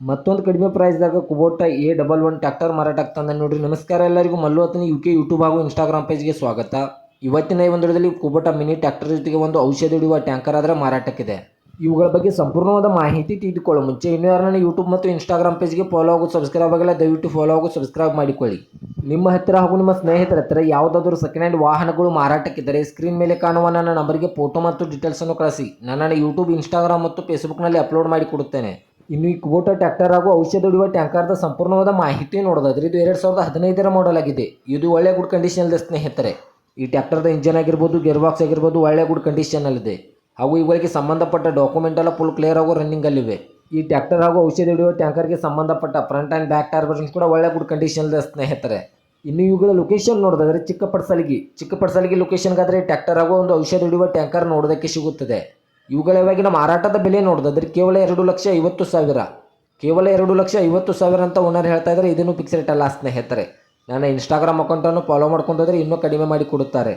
ಮತ್ತೊಂದು ಕಡಿಮೆ ಪ್ರೈಸ್ದಾಗ Kubota A11 tractor ಮಾರಾಟ ಆಗ್ತದೆ ನೋಡ್ರಿ. ನಮಸ್ಕಾರ ಎಲ್ಲರಿಗೂ, ಮಲ್ಲು ಅತನಿ UK ಯೂಟ್ಯೂಬ್ ಹಾಗೂ ಇನ್ಸ್ಟಾಗ್ರಾಮ್ ಪೇಜ್ಗೆ ಸ್ವಾಗತ. ಇವತ್ತಿನ ಈ ಒಂದು ವಿಡಿಯೋದಲ್ಲಿ ಕುಬೋಟಾ ಮಿನಿ ಟ್ರ್ಯಾಕ್ಟರ್ ಜೊತೆಗೆ ಒಂದು ಔಷಧಿ ಹಿಡಿಯುವ ಟ್ಯಾಂಕರ್ ಆದರೆ ಮಾರಾಟಕ್ಕಿದೆ. ಇವುಗಳ ಬಗ್ಗೆ ಸಂಪೂರ್ಣವಾದ ಮಾಹಿತಿ ತಿಳಿದುಕೊಳ್ಳೋ ಮುಂಚೆ ಇನ್ನೂ ಯಾರನ್ನ ಯೂಟ್ಯೂಬ್ ಮತ್ತು ಇನ್ಸ್ಟಾಗ್ರಾಮ್ ಪೇಜ್ಗೆ ಫಾಲೋ ಹಾಗೂ ಸಬ್ಸ್ಕ್ರೈಬ್ ಆಗಿಲ್ಲ, ದಯವಿಟ್ಟು ಫಾಲೋ ಹಾಗೂ ಸಬ್ಸ್ಕ್ರೈಬ್ ಮಾಡಿಕೊಳ್ಳಿ. ನಿಮ್ಮ ಹತ್ತಿರ ಹಾಗೂ ನಿಮ್ಮ ಸ್ನೇಹಿತರ ಹತ್ತಿರ ಯಾವುದಾದರೂ ಸೆಕೆಂಡ್ ಹ್ಯಾಂಡ್ ವಾಹನಗಳು ಮಾರಾಟಕ್ಕಿದ್ದರೆ ಸ್ಕ್ರೀನ್ ಮೇಲೆ ಕಾಣುವ ನನ್ನ ನಂಬರ್ಗೆ ಫೋಟೋ ಮತ್ತು ಡೀಟೇಲ್ಸನ್ನು ಕಳಿಸಿ. ನಾನು ಯೂಟ್ಯೂಬ್, ಇನ್ಸ್ಟಾಗ್ರಾಮ್ ಮತ್ತು ಫೇಸ್ಬುಕ್ನಲ್ಲಿ ಅಪ್ಲೋಡ್ ಮಾಡಿ ಕೊಡುತ್ತೇನೆ. ಇನ್ನು ಈ ಕುಬೋಟಾ ಟ್ರ್ಯಾಕ್ಟರ್ ಹಾಗೂ ಔಷಧ ಹಿಡಿಯುವ ಟ್ಯಾಂಕರ್ದ ಸಂಪೂರ್ಣವಾದ ಮಾಹಿತಿ ನೋಡೋದಾದ್ರೆ ಇದು 2015ರ ಮಾಡೆಲ್ ಆಗಿದೆ. ಇದು ಒಳ್ಳೆ ಗುಡ್ ಕಂಡೀಷನ್ ಇದೆ ಸ್ನೇಹಿತರೆ. ಈ ಟ್ರ್ಯಾಕ್ಟರ್ದ ಇಂಜನ್ ಆಗಿರ್ಬೋದು, ಗೇರ್ ಬಾಕ್ಸ್ ಆಗಿರ್ಬೋದು ಒಳ್ಳೆ ಗುಡ್ ಕಂಡೀಷನಲ್ಲಿದೆ. ಹಾಗೂ ಇವುಗಳಿಗೆ ಸಂಬಂಧಪಟ್ಟ ಡಾಕ್ಯುಮೆಂಟ್ ಎಲ್ಲ ಫುಲ್ ಕ್ಲಿಯರ್ ಹಾಗೂ ರನ್ನಿಂಗಲ್ಲಿವೆ. ಈ ಟ್ರ್ಯಾಕ್ಟರ್ ಹಾಗೂ ಔಷಧ ಹಿಡಿಯುವ ಟ್ಯಾಂಕರ್ಗೆ ಸಂಬಂಧಪಟ್ಟ front and back tyre version ಕೂಡ ಒಳ್ಳೆ ಗುಡ್ ಕಂಡೀಷನ್ ಇದೆ ಸ್ನೇಹಿತರೆ. ಇನ್ನು ಇವುಗಳ ಲೊಕೇಶನ್ ನೋಡೋದಾದ್ರೆ ಚಿಕ್ಕಪಡ್ಸಲಿಗೆ ಲೊಕೇಶನ್ಗಾದರೆ ಟ್ರ್ಯಾಕ್ಟರ್ ಹಾಗೂ ಒಂದು ಔಷಧ ಹಿಡಿಯುವ ಟ್ಯಾಂಕರ್ ನೋಡೋದಕ್ಕೆ ಸಿಗುತ್ತದೆ. ಇವುಗಳ ಇವಾಗಿನ ಮಾರಾಟದ ಬೆಲೆ ನೋಡೋದಾದ್ರೆ ಕೇವಲ 2,50,000 ಕೇವಲ 2,50,000 ಅಂತ ಓನರ್ ಹೇಳ್ತಾ ಇದ್ದಾರೆ. ಇದನ್ನು ಫಿಕ್ಸ್ ರೇಟ್ ಅಲ್ಲ ಸ್ನೇಹಿತರೆ. ನನ್ನ ಇನ್ಸ್ಟಾಗ್ರಾಮ್ ಅಕೌಂಟನ್ನು ಫಾಲೋ ಮಾಡ್ಕೊಂಡೋದ್ರೆ ಇನ್ನೂ ಕಡಿಮೆ ಮಾಡಿ ಕೊಡುತ್ತಾರೆ.